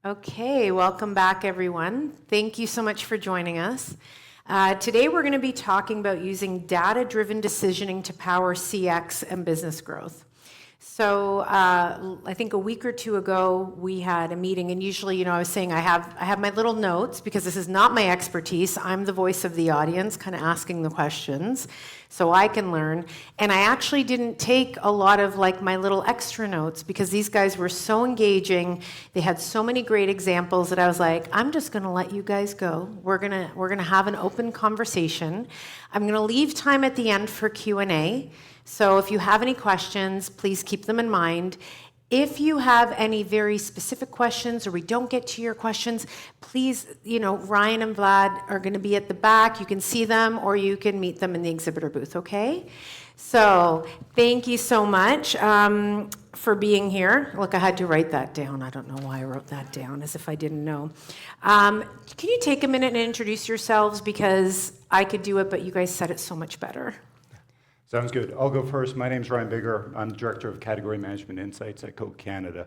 Okay, welcome back, everyone. Thank you so much for joining us. Today, we're going to be talking about using data-driven decisioning to power CX and business growth. So I think a week or two ago, we had a meeting, and usually, I was saying I have my little notes because this is not my expertise. I'm the voice of the audience, kind of asking the questions so I can learn. And I actually didn't take a lot of my little extra notes because these guys were so engaging. They had so many great examples that I was like, I'm just going to let you guys go. We're gonna have an open conversation. I'm going to leave time at the end for Q&A. So if you have any questions, please keep them in mind. If you have any very specific questions or we don't get to your questions, please, Ryan and Vlad are going to be at the back. You can see them or you can meet them in the exhibitor booth, okay? So thank you so much for being here. Look, I had to write that down. I don't know why I wrote that down, as if I didn't know. Can you take a minute and introduce yourselves? Because I could do it, but you guys said it so much better. Sounds good. I'll go first. My name's Ryan Biggar. I'm the Director of Category Management Insights at Coke Canada.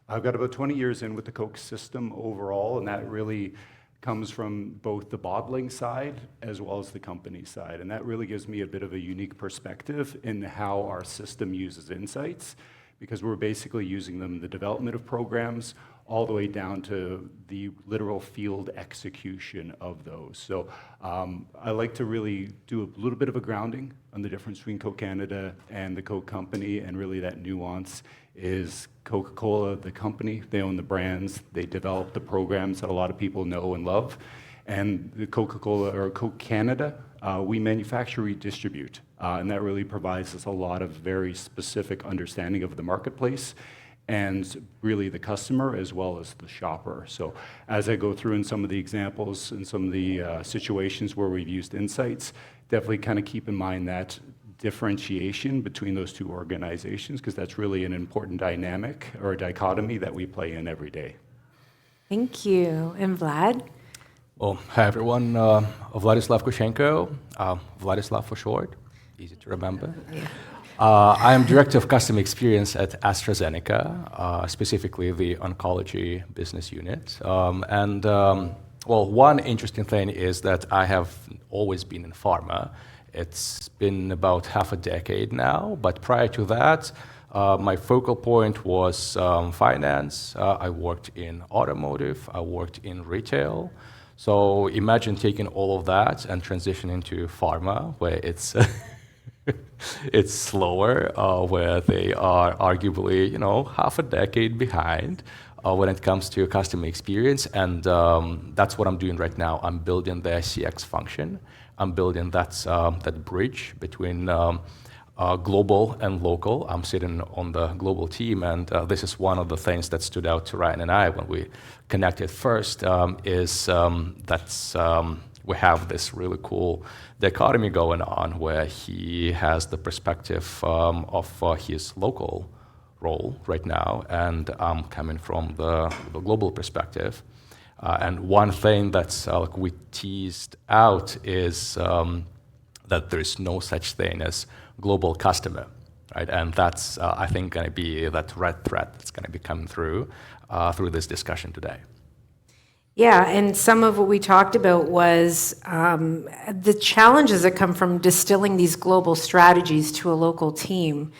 I've got about 20 years in with the Coke system overall, and that really comes from both the bottling side as well as the company side. And that really gives me a bit of a unique perspective in how our system uses insights, because we're basically using them in the development of programs all the way down to the literal field execution of those. So I like to really do a little bit of a grounding on the difference between Coke Canada and the Coke company, and really that nuance is Coca-Cola, the company, they own the brands, they develop the programs that a lot of people know and love, and the Coca-Cola or Coke Canada, we manufacture, we distribute, and that really provides us a lot of very specific understanding of the marketplace and really the customer as well as the shopper. So as I go through in some of the examples and some of the situations where we've used insights, definitely kind of keep in mind that differentiation between those two organizations, because that's really an important dynamic or a dichotomy that we play in every day. Thank you. And Vlad? Well, hi everyone. Vladyslav Kushchenko, Vladyslav for short, easy to remember. Yeah. I am Director of Customer Experience at AstraZeneca, specifically the oncology business unit. Well, one interesting thing is that I have always been in pharma. It's been about half a decade now, but prior to that, my focal point was finance. I worked in automotive, I worked in retail. So imagine taking all of that and transitioning to pharma, where it's it's slower, where they are arguably, half a decade behind when it comes to customer experience. And that's what I'm doing right now. I'm building the CX function. I'm building that bridge between global and local. I'm sitting on the global team, and this is one of the things that stood out to Ryan and I when we connected first, is that we have this really cool dichotomy going on where he has the perspective of his local role right now, and I'm coming from the global perspective. And one thing that's we teased out is that there is no such thing as global customer, right? And that's, I think, going to be that red thread that's going to be coming through this discussion today. Yeah, and some of what we talked about was the challenges that come from distilling these global strategies to a local team.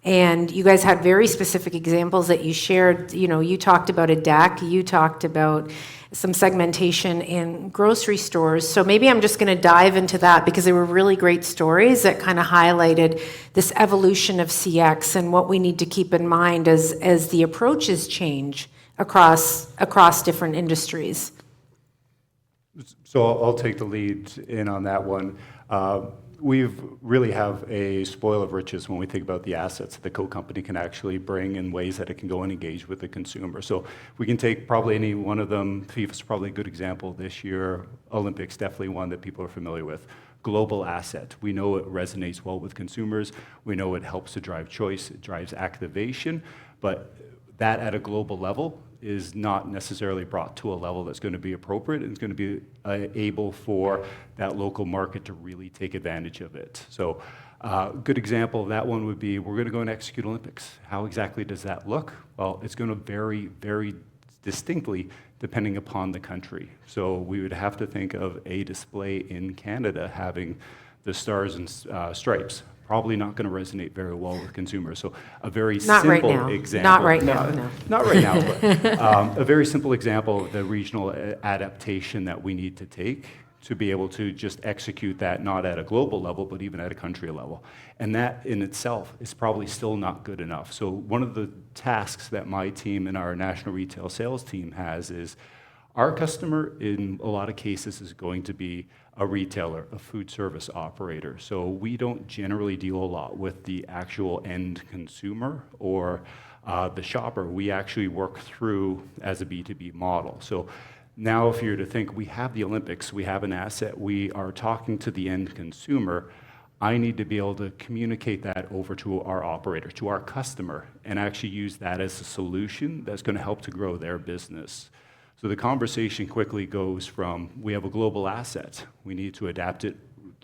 And you guys had very specific examples that you shared. You talked about a deck, you talked about some segmentation in grocery stores. So maybe I'm just going to dive into that because they were really great stories that kind of highlighted this evolution of CX and what we need to keep in mind as the approaches change across different industries. So I'll take the lead in on that one. We really have a spoil of riches when we think about the assets that the Coke company can actually bring in ways that it can go and engage with the consumer. So we can take probably any one of them. FIFA's probably a good example this year. Olympics, definitely one that people are familiar with. Global asset. We know it resonates well with consumers. We know it helps to drive choice. It drives activation. But that at a global level is not necessarily brought to a level that's going to be appropriate and it's going to be able for that local market to really take advantage of it. So a good example of that one would be, we're going to go and execute Olympics. How exactly does that look? Well, it's going to vary very distinctly depending upon the country. So we would have to think of a display in Canada having the stars and stripes. Probably not going to resonate very well with consumers. So a very Not right simple now. example. Not right now, no. Not right now, but a very simple example of the regional adaptation that we need to take to be able to just execute that, not at a global level, but even at a country level. And that in itself is probably still not good enough. So one of the tasks that my team and our national retail sales team has is our customer, in a lot of cases, is going to be a retailer, a food service operator. So we don't generally deal a lot with the actual end consumer or the shopper. We actually work through as a B2B model. So now if you're to think, we have the Olympics, we have an asset, we are talking to the end consumer, I need to be able to communicate that over to our operator, to our customer, and actually use that as a solution that's going to help to grow their business. So the conversation quickly goes from, we have a global asset, we need to adapt it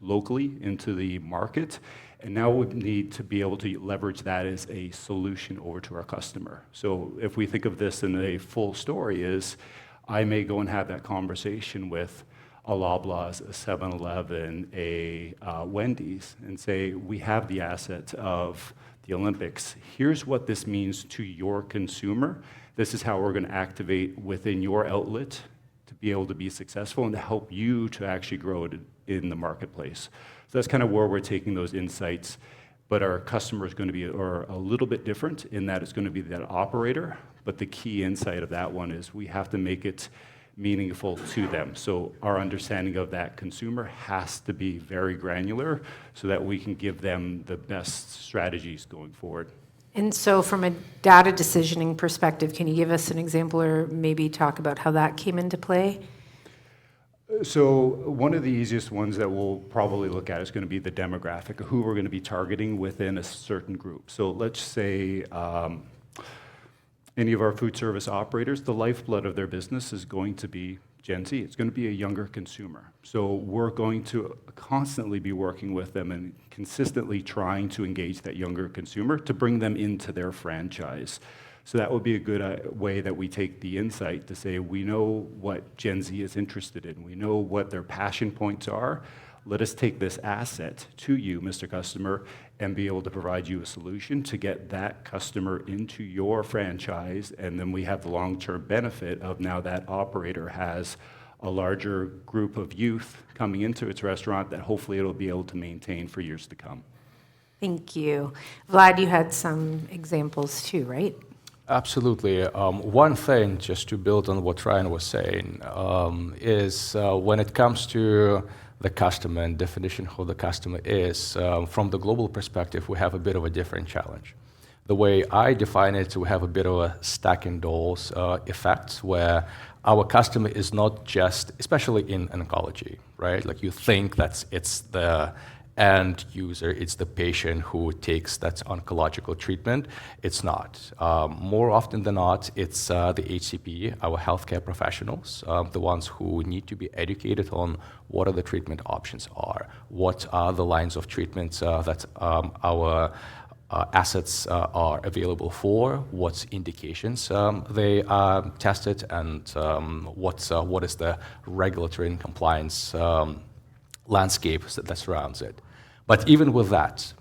locally into the market, and now we need to be able to leverage that as a solution over to our customer. So if we think of this in a full story is, I may go and have that conversation with a Loblaws, a 7-Eleven, a Wendy's, and say, we have the asset of the Olympics. Here's what this means to your consumer. This is how we're going to activate within your outlet to be able to be successful and to help you to actually grow it in the marketplace. So that's kind of where we're taking those insights. But our customer is going to be a little bit different in that it's going to be that operator. But the key insight of that one is we have to make it meaningful to them. So our understanding of that consumer has to be very granular so that we can give them the best strategies going forward. And so from a data decisioning perspective, can you give us an example or maybe talk about how that came into play? So one of the easiest ones that we'll probably look at is going to be the demographic of who we're going to be targeting within a certain group. So let's say any of our food service operators, the lifeblood of their business is going to be Gen Z. It's going to be a younger consumer. So we're going to constantly be working with them and consistently trying to engage that younger consumer to bring them into their franchise. So that would be a good way that we take the insight to say, we know what Gen Z is interested in. We know what their passion points are. Let us take this asset to you, Mr. Customer, and be able to provide you a solution to get that customer into your franchise. And then we have the long-term benefit of now that operator has a larger group of youth coming into its restaurant that hopefully it'll be able to maintain for years to come. Thank you. Vlad, you had some examples too, right? Absolutely. One thing, just to build on what Ryan was saying, is when it comes to the customer and definition of who the customer is, from the global perspective, we have a bit of a different challenge. The way I define it, we have a bit of a stacking dolls effect, where our customer is not just, especially in oncology, right? Like you think that it's the end user, it's the patient who takes that oncological treatment. It's not. More often than not, it's the HCP, our healthcare professionals, the ones who need to be educated on what are the treatment options are, what are the lines of treatments that our assets are available for, what indications they are tested, and what is the regulatory and compliance landscape that surrounds it. But even with that,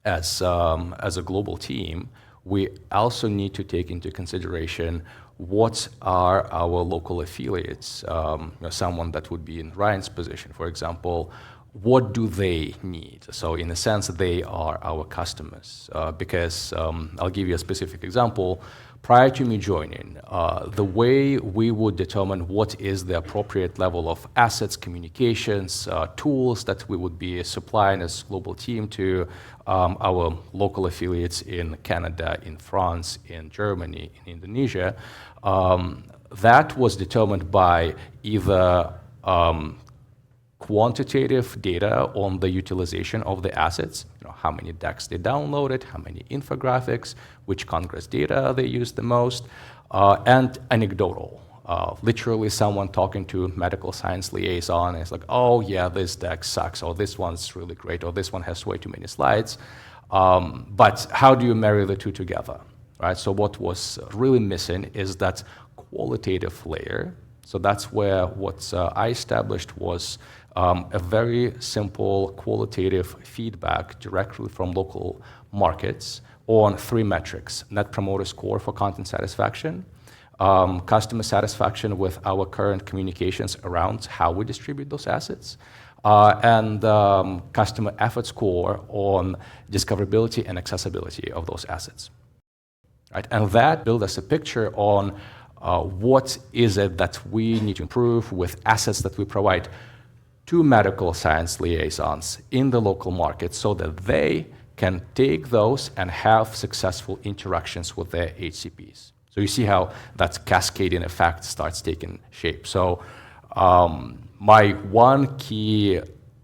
as a global team, we also need to take into consideration what are our local affiliates, someone that would be in Ryan's position, for example, what do they need? So in a sense, they are our customers. Because I'll give you a specific example. Prior to me joining, the way we would determine what is the appropriate level of assets, communications, tools that we would be supplying as a global team to our local affiliates in Canada, in France, in Germany, in Indonesia, that was determined by either quantitative data on the utilization of the assets, how many decks they downloaded, how many infographics, which Congress data they used the most, and anecdotal. Literally someone talking to medical science liaison is like, oh yeah, this deck sucks, or this one's really great, or this one has way too many slides. But how do you marry the two together, right? So what was really missing is that qualitative layer. So that's where what I established was a very simple qualitative feedback directly from local markets on 3 metrics: Net Promoter Score for content satisfaction, customer satisfaction with our current communications around how we distribute those assets, and customer effort score on discoverability and accessibility of those assets. Right? And that built us a picture on what is it that we need to improve with assets that we provide to medical science liaisons in the local market so that they can take those and have successful interactions with their HCPs. So you see how that cascading effect starts taking shape. So my one key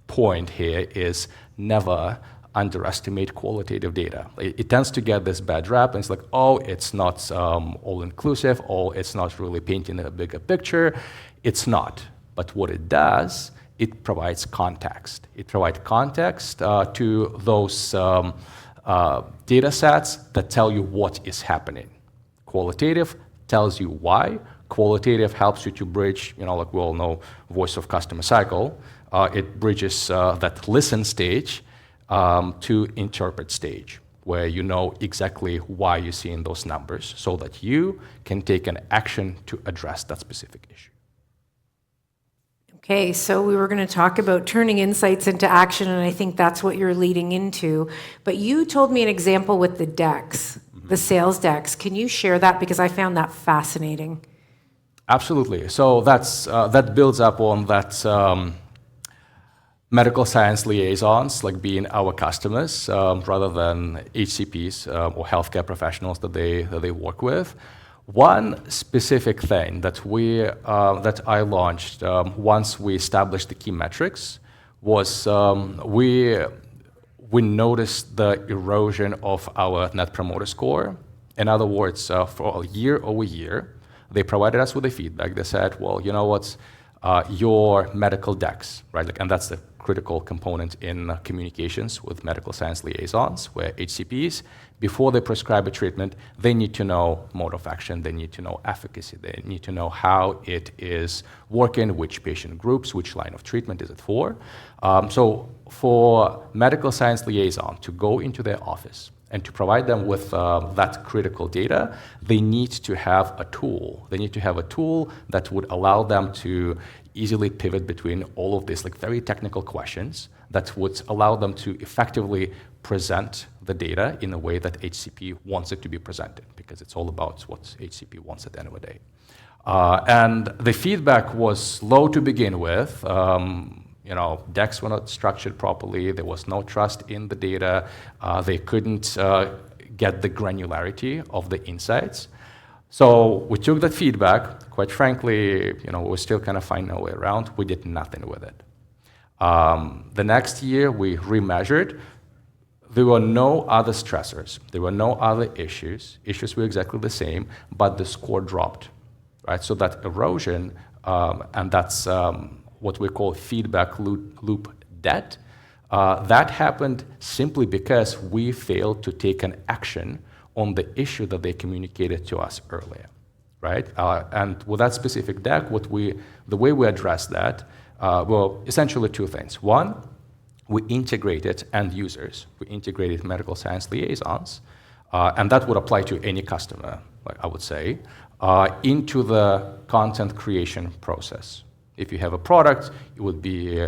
point here is never underestimate qualitative data. It tends to get this bad rap, and it's like, oh, it's not all-inclusive, oh, it's not really painting a bigger picture. It's not. But what it does, it provides context. It provides context to those data sets that tell you what is happening. Qualitative tells you why. Qualitative helps you to bridge, like we all know, voice of customer cycle. It bridges that listen stage to interpret stage, where you know exactly why you're seeing those numbers so that you can take an action to address that specific issue. Okay, so we were going to talk about turning insights into action, and I think that's what you're leading into. But you told me an example with the decks, the sales decks. Can you share that? Because I found that fascinating. Absolutely. So that builds up on that medical science liaisons, like being our customers, rather than HCPs or healthcare professionals that they work with. One specific thing that I launched once we established the key metrics was we noticed the erosion of our Net Promoter Score. In other words, for a year over year, they provided us with the feedback. They said, well, you know what, your medical decks, right? And that's the critical component in communications with medical science liaisons, where HCPs, before they prescribe a treatment, they need to know mode of action, they need to know efficacy, they need to know how it is working, which patient groups, which line of treatment is it for. So for medical science liaison to go into their office and to provide them with that critical data, they need to have a tool. They need to have a tool that would allow them to easily pivot between all of these very technical questions that would allow them to effectively present the data in a way that HCP wants it to be presented, because it's all about what HCP wants at the end of the day. And the feedback was low to begin with. Decks were not structured properly. There was no trust in the data. They couldn't get the granularity of the insights. So we took that feedback. Quite frankly, we still kind of find no way around. We did nothing with it. The next year, we remeasured. There were no other stressors. There were no other issues. Issues were exactly the same, but the score dropped. Right? So that erosion, and that's what we call feedback loop debt, that happened simply because we failed to take an action on the issue that they communicated to us earlier, right? And with that specific deck, the way we addressed that, well, essentially 2 things. One, we integrated end users. We integrated medical science liaisons, and that would apply to any customer, I would say, into the content creation process. If you have a product, it would be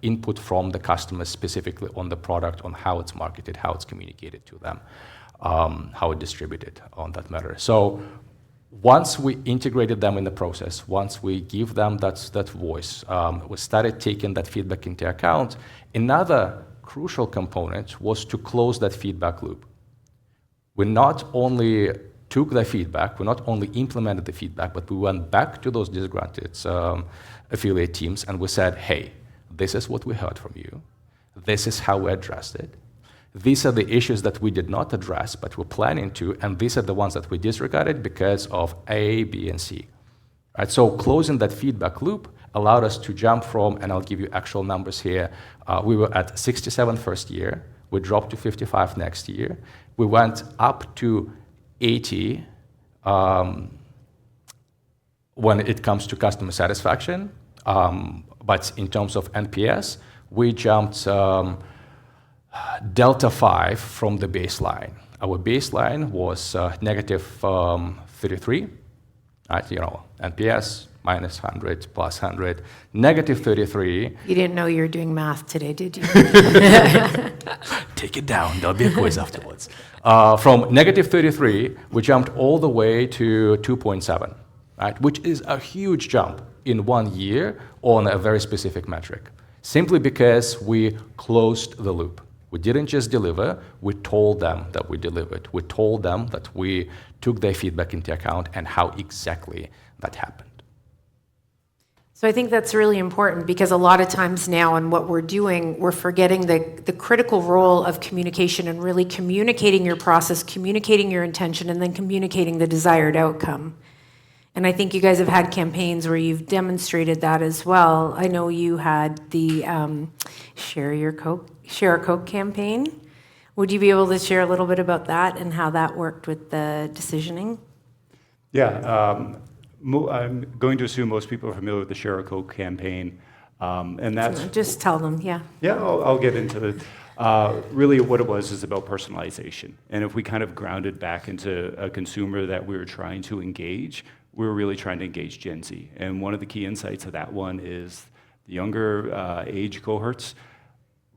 input from the customer specifically on the product, on how it's marketed, how it's communicated to them, how it's distributed on that matter. So once we integrated them in the process, once we give them that voice, we started taking that feedback into account. Another crucial component was to close that feedback loop. We not only took the feedback, we not only implemented the feedback, but we went back to those disgruntled affiliate teams and we said, hey, this is what we heard from you. This is how we addressed it. These are the issues that we did not address, but we're planning to, and these are the ones that we disregarded because of A, B, and C. Right? So closing that feedback loop allowed us to jump from, and I'll give you actual numbers here, we were at 67 first year, we dropped to 55 next year, we went up to 80 when it comes to customer satisfaction. But in terms of NPS, we jumped delta 5 from the baseline. Our baseline was negative 33, right? NPS minus 100 plus 100, negative 33. You didn't know you were doing math today, did you? Take it down. There'll be a quiz afterwards. From negative 33, we jumped all the way to 2.7, right? Which is a huge jump in 1 year on a very specific metric, simply because we closed the loop. We didn't just deliver, we told them that we delivered. We told them that we took their feedback into account and how exactly that happened. So I think that's really important because a lot of times now in what we're doing, we're forgetting the critical role of communication and really communicating your process, communicating your intention, and then communicating the desired outcome. And I think you guys have had campaigns where you've demonstrated that as well. I know you had the Share a Coke campaign. Would you be able to share a little bit about that and how that worked with the decisioning? Yeah, I'm going to assume most people are familiar with the Share a Coke campaign, and that's... Just tell them, yeah. Yeah, I'll get into it. Really what it was is about personalization. And if we kind of grounded back into a consumer that we were trying to engage, we were really trying to engage Gen Z. And one of the key insights of that one is the younger age cohorts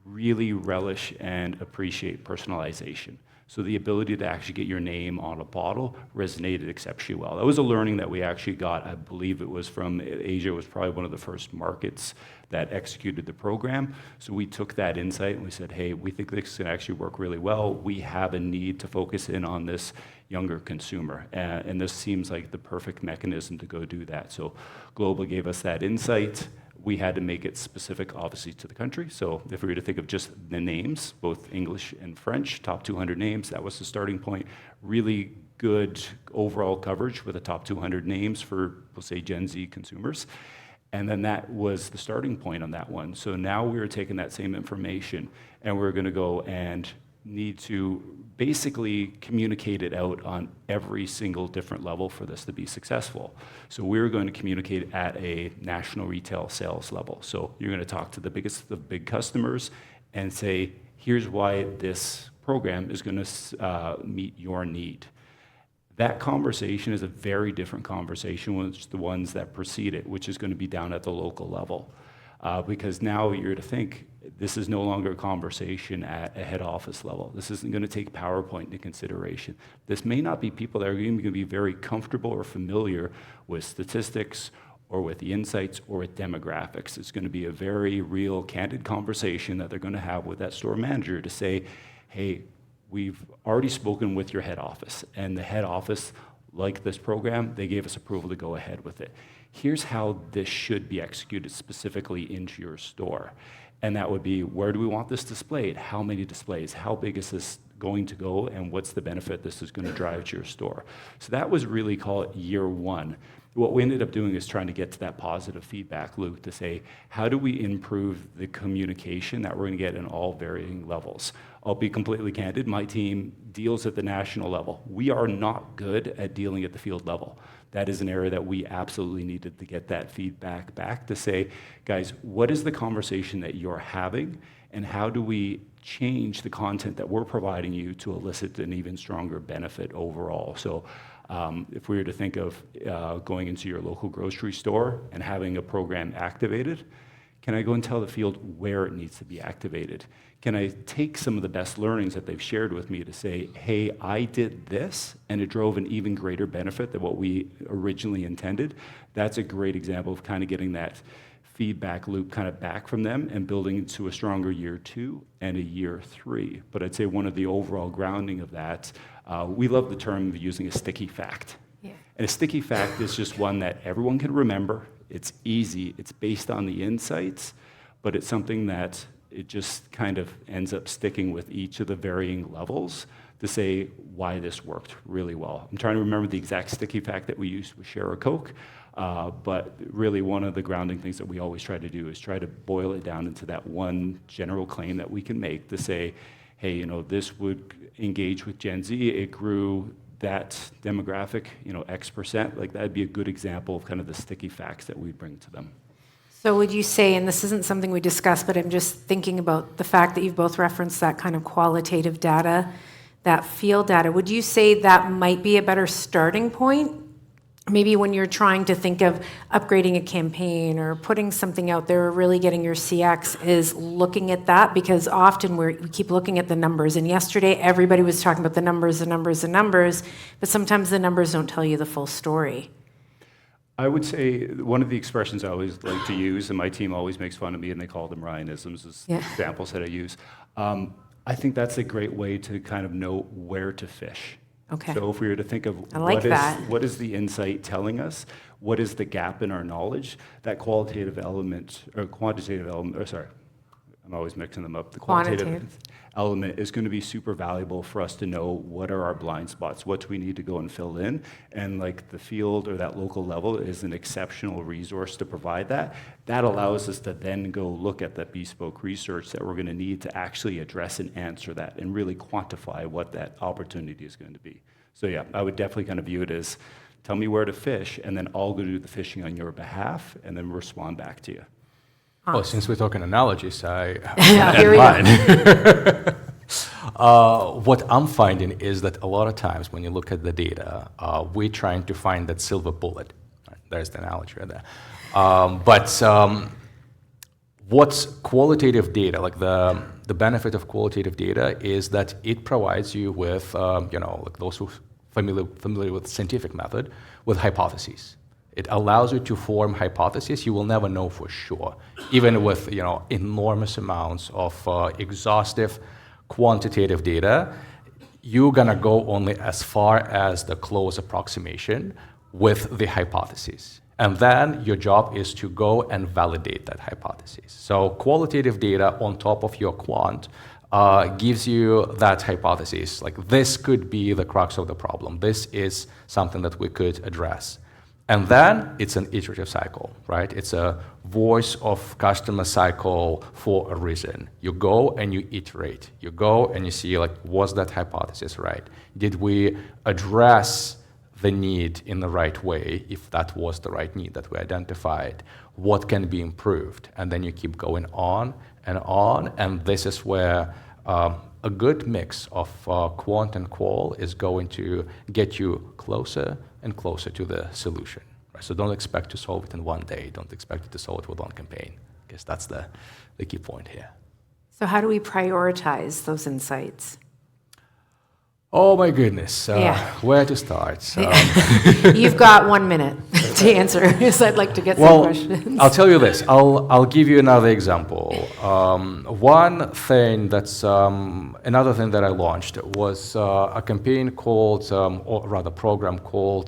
really relish and appreciate personalization. So the ability to actually get your name on a bottle resonated exceptionally well. That was a learning that we actually got. I believe it was from Asia. It was probably one of the first markets that executed the program. So we took that insight and we said, hey, we think this can actually work really well. We have a need to focus in on this younger consumer. And this seems like the perfect mechanism to go do that. So Global gave us that insight. We had to make it specific, obviously, to the country. So if we were to think of just the names, both English and French, top 200 names, that was the starting point. Really good overall coverage with the top 200 names for, we'll say, Gen Z consumers. And then that was the starting point on that one. So now we were taking that same information and we're going to go and need to basically communicate it out on every single different level for this to be successful. So we're going to communicate at a national retail sales level. So you're going to talk to the biggest of big customers and say, here's why this program is going to meet your need. That conversation is a very different conversation than the ones that precede it, which is going to be down at the local level. Because now you're to think, this is no longer a conversation at a head office level. This isn't going to take PowerPoint into consideration. This may not be people that are going to be very comfortable or familiar with statistics or with the insights or with demographics. It's going to be a very real, candid conversation that they're going to have with that store manager to say, hey, we've already spoken with your head office, and the head office liked this program. They gave us approval to go ahead with it. Here's how this should be executed specifically into your store. And that would be, where do we want this displayed? How many displays? How big is this going to go? And what's the benefit this is going to drive to your store? So that was really, call it year one. What we ended up doing is trying to get to that positive feedback loop to say, how do we improve the communication that we're going to get in all varying levels? I'll be completely candid. My team deals at the national level. We are not good at dealing at the field level. That is an area that we absolutely needed to get that feedback back to say, guys, what is the conversation that you're having, and how do we change the content that we're providing you to elicit an even stronger benefit overall? So if we were to think of going into your local grocery store and having a program activated, can I go and tell the field where it needs to be activated? Can I take some of the best learnings that they've shared with me to say, hey, I did this, and it drove an even greater benefit than what we originally intended? That's a great example of kind of getting that feedback loop kind of back from them and building into a stronger year 2 and a year 3. But I'd say one of the overall grounding of that, we love the term of using a sticky fact. Yeah. And a sticky fact is just one that everyone can remember. It's easy, it's based on the insights, but it's something that it just kind of ends up sticking with each of the varying levels to say why this worked really well. I'm trying to remember the exact sticky fact that we used with Share a Coke, but really one of the grounding things that we always try to do is try to boil it down into that one general claim that we can make to say, hey, this would engage with Gen Z. It grew that demographic, X%, like that'd be a good example of kind of the sticky facts that we bring to them. So would you say, and this isn't something we discussed, but I'm just thinking about the fact that you've both referenced that kind of qualitative data, that field data, would you say that might be a better starting point? Maybe when you're trying to think of upgrading a campaign or putting something out there or really getting your CX is looking at that, because often we keep looking at the numbers. And yesterday, everybody was talking about the numbers, but sometimes the numbers don't tell you the full story. I would say one of the expressions I always like to use, and my team always makes fun of me, and they call them Ryanisms, as examples that I use. I think that's a great way to kind of know where to fish. Okay. So if we were to think of what is the insight telling us, what is the gap in our knowledge, that qualitative element, or quantitative element, or sorry, I'm always mixing them up. The quantitative element is going to be super valuable for us to know what are our blind spots, what do we need to go and fill in, and like the field or that local level is an exceptional resource to provide that. That allows us to then go look at that bespoke research that we're going to need to actually address and answer that and really quantify what that opportunity is going to be. So yeah, I would definitely kind of view it as, tell me where to fish, and then I'll go do the fishing on your behalf, and then respond back to you. Well, since we're talking analogies, I here we go. What I'm finding is that a lot of times when you look at the data, we're trying to find that silver bullet. Right, there's the analogy right there. But what's qualitative data, like the benefit of qualitative data is that it provides you with, like those who are familiar with scientific method, with hypotheses. It allows you to form hypotheses you will never know for sure. Even with enormous amounts of exhaustive quantitative data, you're gonna go only as far as the close approximation with the hypothesis. And then your job is to go and validate that hypothesis. So qualitative data on top of your quant gives you that hypothesis, like this could be the crux of the problem. This is something that we could address. And then it's an iterative cycle, right? It's a voice of customer cycle for a reason. You go and you iterate. You go and you see, like, was that hypothesis right? Did we address the need in the right way, if that was the right need that we identified? What can be improved? And then you keep going on, and this is where a good mix of quant and qual is going to get you closer and closer to the solution. Right? So don't expect to solve it in one day. Don't expect to solve it with one campaign, because that's the key point here. So how do we prioritize those insights? Oh my goodness, where to start? You've got 1 minute to answer, so I'd like to get some questions. I'll tell you this. I'll give you another example. Another thing that I launched was a campaign called, or rather program called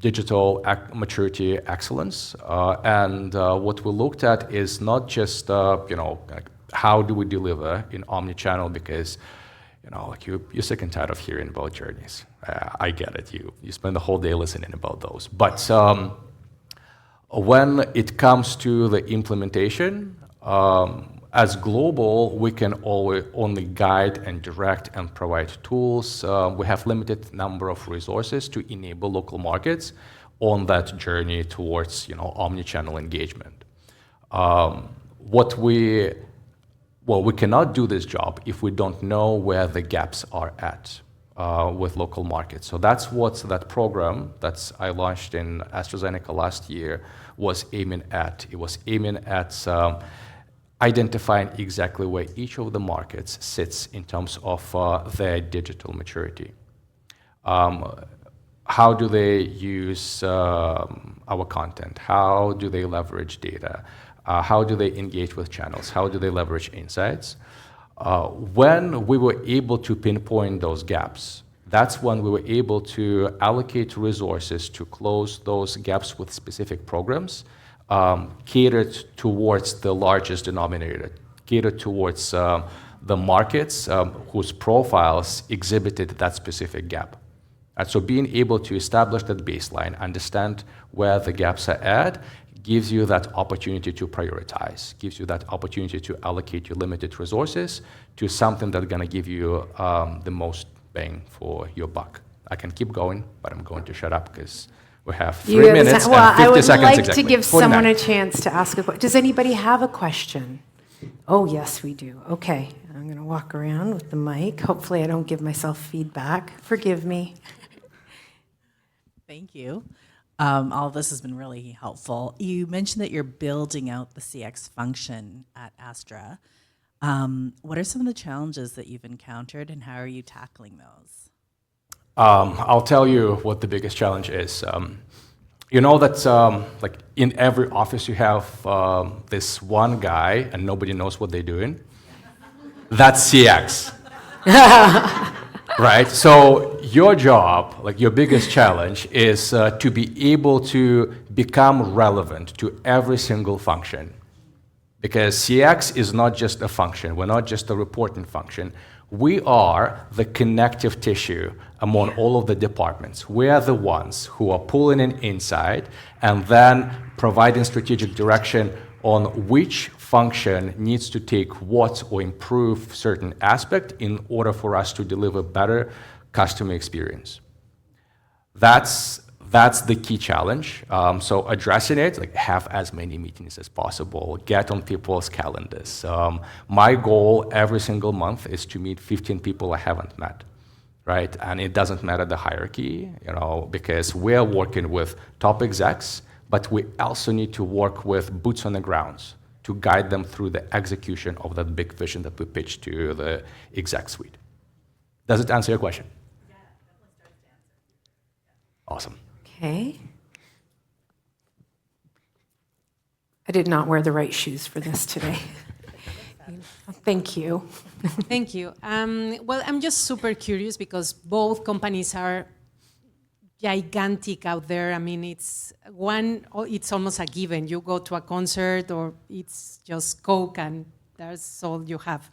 Digital Maturity Excellence. And what we looked at is not just, like how do we deliver in omnichannel, because you're sick and tired of hearing about journeys. I get it. You spend the whole day listening about those. But when it comes to the implementation, as global, we can only guide and direct and provide tools. We have limited number of resources to enable local markets on that journey towards omnichannel engagement. We cannot do this job if we don't know where the gaps are at with local markets. So that's what that program that I launched in AstraZeneca last year was aiming at. It was aiming at identifying exactly where each of the markets sits in terms of their digital maturity. How do they use our content? How do they leverage data? How do they engage with channels? How do they leverage insights? When we were able to pinpoint those gaps, that's when we were able to allocate resources to close those gaps with specific programs, catered towards the largest denominator, catered towards the markets whose profiles exhibited that specific gap. And so being able to establish that baseline, understand where the gaps are at, gives you that opportunity to prioritize, gives you that opportunity to allocate your limited resources to something that's going to give you the most bang for your buck. I can keep going, but I'm going to shut up because we have You 3 have minutes well, and 50 I would seconds like exactly. to give 49. someone a chance to ask a question. Does anybody have a question? Oh, yes, we do. Okay, I'm going to walk around with the mic. Hopefully I don't give myself feedback. Forgive me. Thank you. All of this has been really helpful. You mentioned that you're building out the CX function at Astra. What are some of the challenges that you've encountered, and how are you tackling those? I'll tell you what the biggest challenge is. You know that like in every office you have this one guy and nobody knows what they're doing? That's CX. Right? So your job, like your biggest challenge is to be able to become relevant to every single function. Because CX is not just a function. We're not just a reporting function. We are the connective tissue among all of the departments. We are the ones who are pulling in insight and then providing strategic direction on which function needs to take what or improve certain aspect in order for us to deliver better customer experience. That's the key challenge. So addressing it, like have as many meetings as possible, get on people's calendars. My goal every single month is to meet 15 people I haven't met, right? And it doesn't matter the hierarchy, because we're working with top execs, but we also need to work with boots on the grounds to guide them through the execution of that big vision that we pitched to the exec suite. Does it answer your question? Yeah, definitely starts to answer. Awesome. Okay. I did not wear the right shoes for this today. Thank you. Thank you. Well, I'm just super curious because both companies are gigantic out there. I mean, it's almost a given. You go to a concert or it's just Coke and that's all you have.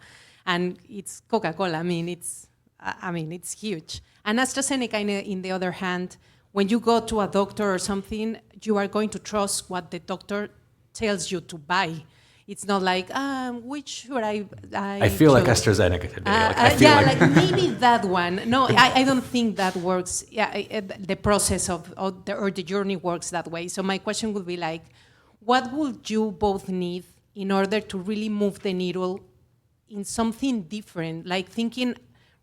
And it's Coca-Cola. I mean, it's huge. And AstraZeneca, in the other hand, when you go to a doctor or something, you are going to trust what the doctor tells you to buy. It's not like, which should I feel like choose? AstraZeneca today. Like maybe that one. No, I don't think that works. Yeah, the process or the journey works that way. So my question would be like, what would you both need in order to really move the needle in something different, like thinking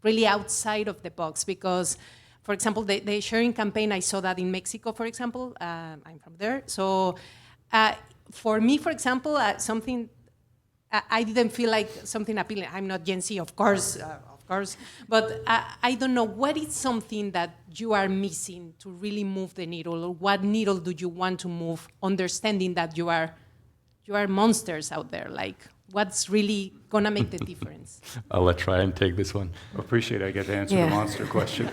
really outside of the box? Because, for example, the sharing campaign, I saw that in Mexico, for example. I'm from there. So for me, for example, something, I didn't feel like something appealing. I'm not Gen Z, of course. But I don't know, what is something that you are missing to really move the needle? Or what needle do you want to move, understanding that you are monsters out there? Like, what's really going to make the difference? I'll try and take this one. Appreciate I get to answer Yeah. the monster question.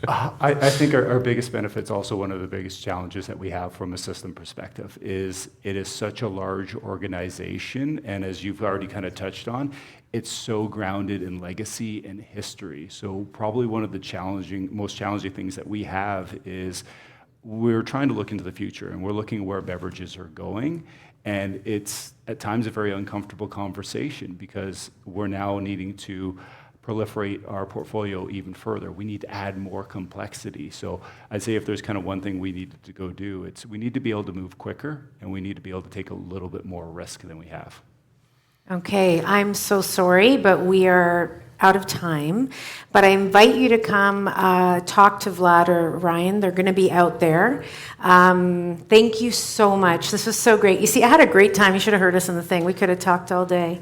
I think our biggest benefits, also one of the biggest challenges that we have from a system perspective, is it is such a large organization, and as you've already kind of touched on, it's so grounded in legacy and history. So probably one of the most challenging things that we have is we're trying to look into the future, and we're looking where beverages are going, and it's at times a very uncomfortable conversation because we're now needing to proliferate our portfolio even further. We need to add more complexity. So I'd say if there's kind of one thing we need to go do, it's we need to be able to move quicker, and we need to be able to take a little bit more risk than we have. Okay, I'm so sorry, but we are out of time. But I invite you to come talk to Vlad or Ryan. They're going to be out there. Thank you so much. This was so great. You see, I had a great time. You should have heard us in the thing. We could have talked all day.